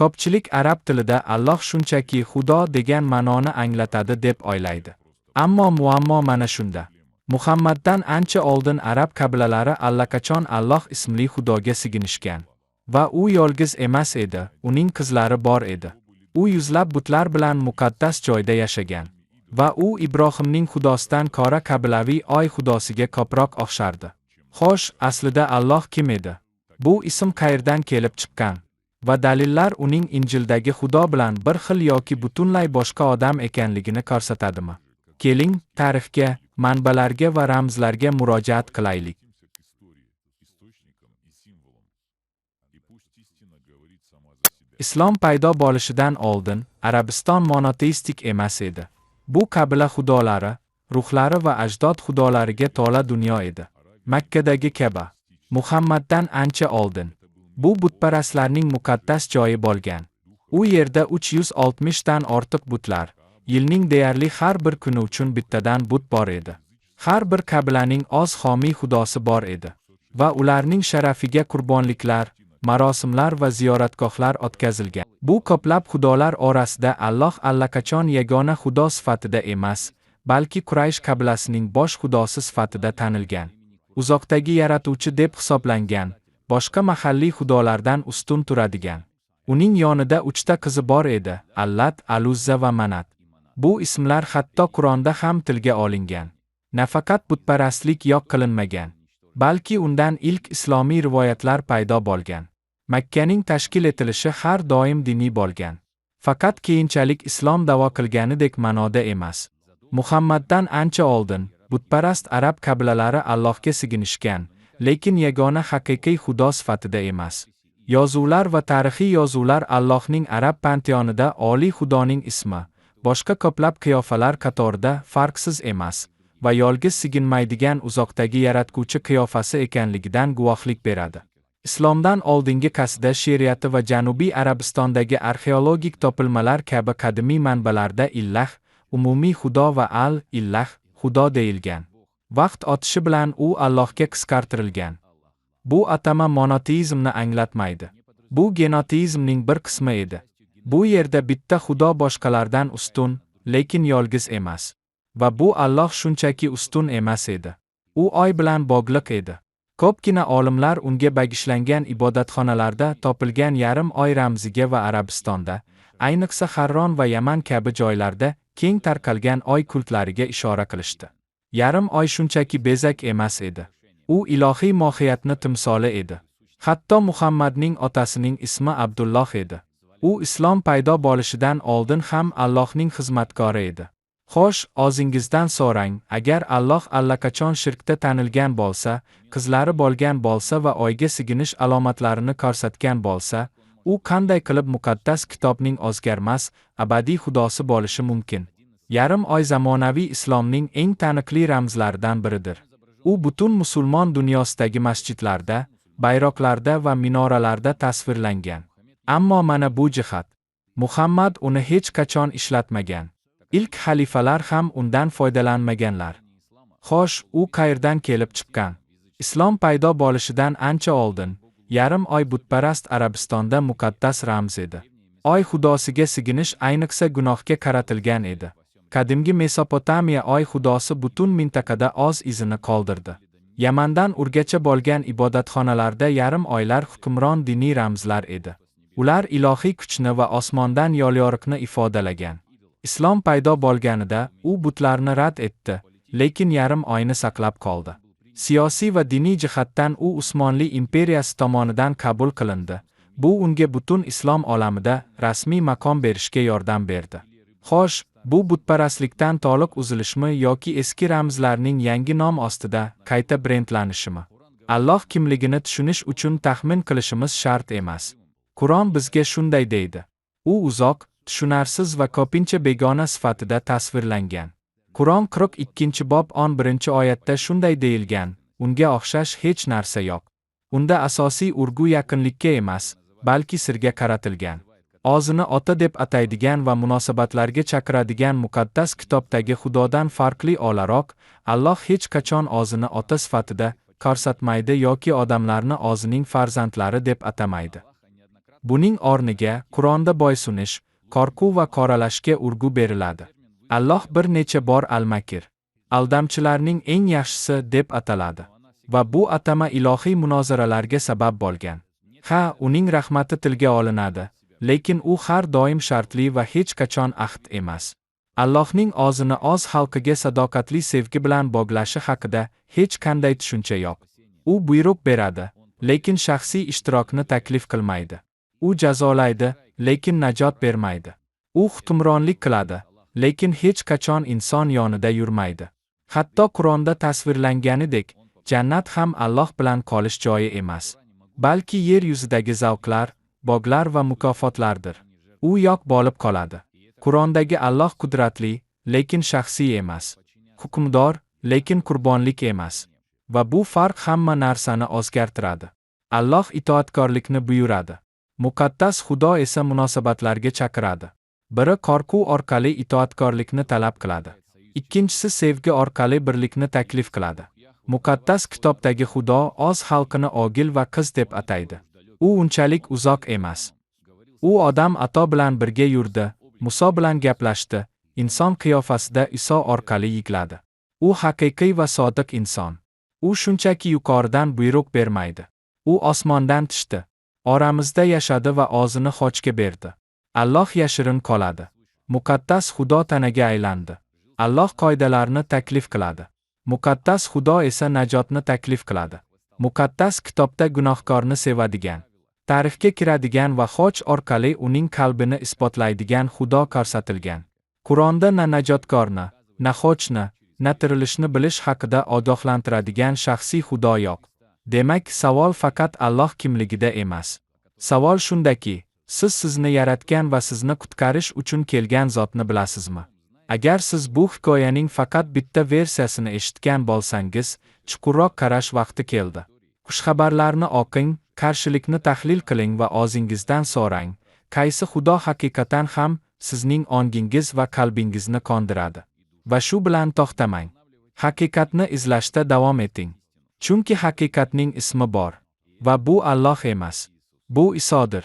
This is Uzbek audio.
Ko'pchilik arab tilida Alloh shunchaki Xudo degan ma'noni anglatadi deb o'ylaydi. Ammo muammo mana shunda. Muhammaddan ancha oldin arab qabilalari allaqachon Alloh ismli Xudoga sig'inishgan. Va u yolg'iz emas edi, uning qizlari bor edi. U yuzlab butlar bilan muqaddas joyda yashagan. Va u Ibrohimning xudosidan ko'ra qabilaviy oy xudosiga ko'proq o'xshardi. Xo'sh, aslida Alloh kim edi? Bu ism qayerdan kelib chiqqan? Va dalillar uning Injildagi Xudo bilan bir xil yoki butunlay boshqa odam ekanligini ko'rsatadimi? Keling, tarixga, manbalarga va ramzlarga murojaat qilaylik. Islom paydo bo'lishidan oldin Arabiston monoteistik emas edi. Bu qabila xudolari, ruhlari va ajdod xudolariga to'la dunyo edi. Makkadagi Ka'ba, Muhammaddan ancha oldin, bu butparastlarning muqaddas joyi bo'lgan. U yerda 360 dan ortiq butlar, yilning deyarli har bir kuni uchun bittadan but bor edi. Har bir qabilaning o'z xomiy xudosi bor edi. Va ularning sharafiga qurbonliklar, marosimlar va ziyoratgohlar o'tkazilgan. Bu ko'plab xudolar orasida Alloh allaqachon yagona xudo sifatida emas, balki Quraysh qabilasining bosh xudosi sifatida tanilgan. Uzoqdagi yaratuvchi deb hisoblangan, boshqa mahalliy xudolardan ustun turadigan. Uning yonida 3 ta qizi bor edi: Allat, Al-Uzza va Manat. Bu ismlar hatto Qur'onda ham tilga olingan. Nafaqat butparastlik yo'q qilinmagan, balki undan ilk islomiy rivoyatlar paydo bo'lgan. Makkaning tashkil etilishi har doim diniy bo'lgan. Faqat keyinchalik islom da'vo qilganidek ma'noda emas. Muhammaddan ancha oldin butparast arab qabilalari Allohga sig'inishgan, lekin yagona haqiqiy xudo sifatida emas. Yozuvlar va tarixiy yozuvlar Allohning arab panteonida oliy xudoning ismi, boshqa ko'plab qiyofalar qatorida farqsiz emas va yolg'iz sig'inmaydigan uzoqdagi yaratguvchi qiyofasi ekanligidan guvohlik beradi. Islomdan oldingi qasida she'riyati va Janubiy Arabistondagi arxeologik topilmalar kabi qadimiy manbalarda Illah, umumiy xudo va Al-Illah, xudo deyilgan. Vaqt o'tishi bilan u Allohga qisqartirilgan. Bu atama monoteizmni anglatmaydi. Bu genoteizmning bir qismi edi. Bu yerda bitta xudo boshqalardan ustun, lekin yolg'iz emas. Va bu Alloh shunchaki ustun emas edi. U oy bilan bog'liq edi. Ko'pgina olimlar unga bag'ishlangan ibodatxonalarda topilgan yarim oy ramziga va Arabistonda, ayniqsa Harron va Yaman kabi joylarda keng tarqalgan oy kultlariga ishora qilishdi. Yarim oy shunchaki bezak emas edi. U ilohiy mohiyatni timsoli edi. Hatto Muhammadning otasining ismi Abdulloh edi. U islom paydo bo'lishidan oldin ham Allohning xizmatkori edi. Xo'sh, o'zingizdan so'rang, agar Alloh allaqachon shirkda tanilgan bo'lsa, qizlari bo'lgan bo'lsa va oyga sig'inish alomatlarini ko'rsatgan bo'lsa, u qanday qilib muqaddas kitobning o'zgarmas, abadiy xudosi bo'lishi mumkin? Yarim oy zamonaviy islomning eng taniqli ramzlaridan biridir. U butun musulmon dunyosidagi masjidlarda, bayroqlarda va minoralarda tasvirlangan. Ammo mana bu jihat. Muhammad uni hech qachon ishlatmagan. Ilk xalifalar ham undan foydalanmaganlar. Xo'sh, u qayerdan kelib chiqqan? Islom paydo bo'lishidan ancha oldin, yarim oy butparast Arabistonda muqaddas ramz edi. Oy xudosiga sig'inish ayniqsa gunohga qaratilgan edi. Qadimgi Mesopotamiya oy xudosi butun mintaqada o'z izini qoldirdi. Yamandan Urgacha bo'lgan ibodatxonalarda yarim oylar hukmron diniy ramzlar edi. Ular ilohiy kuchni va osmondan yo'l-yo'riqni ifodalagan. Islom paydo bo'lganida u butlarni rad etdi, lekin yarim oyni saqlab qoldi. Siyosiy va diniy jihatdan u Usmonli imperiyasi tomonidan qabul qilindi. Bu unga butun islom olamida rasmiy maqom berishga yordam berdi. Xo'sh, bu butparastlikdan to'liq uzilishmi yoki eski ramzlarning yangi nom ostida qayta brendlanishimi? Alloh kimligini tushunish uchun taxmin qilishimiz shart emas. Qur'on bizga shunday deydi. U uzoq, tushunarsiz va ko'pincha begona sifatida tasvirlangan. Qur'on 42-bob 11-oyatda shunday deyilgan: unga o'xshash hech narsa yo'q. Unda asosiy urg'u yaqinlikka emas, balki sirga qaratilgan. O'zini ota deb ataydigan va munosabatlarga chaqiradigan muqaddas kitobdagi Xudodan farqli o'laroq, Alloh hech qachon o'zini ota sifatida ko'rsatmaydi yoki odamlarni o'zining farzandlari deb atamaydi. Buning o'rniga Qur'onda boysunish, qo'rquv va qoralashga urg'u beriladi. Alloh bir necha bor al-Makr, aldamchilarning eng yaxshisi deb ataladi. Va bu atama ilohiy munozaralarga sabab bo'lgan. Ha, uning rahmati tilga olinadi, lekin u har doim shartli va hech qachon ahd emas. Allohning o'zini o'z xalqiga sadoqatli sevgi bilan bog'lashi haqida hech qanday tushuncha yo'q. U buyruq beradi, lekin shaxsiy ishtirokni taklif qilmaydi. U jazolaydi, lekin najot bermaydi. U hukmronlik qiladi, lekin hech qachon inson yonida yurmaydi. Hatto Qur'onda tasvirlanganidek, jannat ham Alloh bilan qolish joyi emas, balki yer yuzidagi zavqlar, bog'lar va mukofotlardir. U yo'q bo'lib qoladi. Qur'ondagi Alloh qudratli, lekin shaxsiy emas. Hukmdor, lekin qurbonlik emas. Va bu farq hamma narsani o'zgartiradi. Alloh itoatkorlikni buyuradi. Muqaddas Xudo esa munosabatlarga chaqiradi. Biri qo'rquv orqali itoatkorlikni talab qiladi. Ikkinchisi sevgi orqali birlikni taklif qiladi. Muqaddas kitobdagi Xudo o'z xalqini ogil va qiz deb ataydi. U unchalik uzoq emas. U odam Ato bilan birga yurdi, Muso bilan gaplashdi, inson qiyofasida Iso orqali yiqiladi. U haqiqiy va sodiq inson. U shunchaki yuqoridan buyruq bermaydi. U osmondan tushdi, oramizda yashadi va o'zini xochga berdi. Alloh yashirin qoladi. Muqaddas Xudo tanaga aylandi. Alloh qoidalarni taklif qiladi. Muqaddas Xudo esa najotni taklif qiladi. Muqaddas kitobda gunohkorni sevadigan, tarixga kiradigan va xoch orqali uning qalbini isbotlaydigan Xudo ko'rsatilgan. Qur'onda na najotkorni, na xochni, na tirilishni bilish haqida ogohlantiradigan shaxsiy Xudo yo'q. Demak, savol faqat Alloh kimligida emas. Savol shundaki, sizni yaratgan va sizni qutqarish uchun kelgan zotni bilasizmi? Agar siz bu hikoyaning faqat bitta versiyasini eshitgan bo'lsangiz, chuqurroq qarash vaqti keldi. Xushxabarlarni o'qing, qarshilikni tahlil qiling va o'zingizdan so'rang, qaysi Xudo haqiqatan ham sizning ongingiz va qalbingizni qondiradi. Va shu bilan to'xtamang. Haqiqatni izlashda davom eting. Chunki haqiqatning ismi bor. Va bu Alloh emas. Bu Isodir.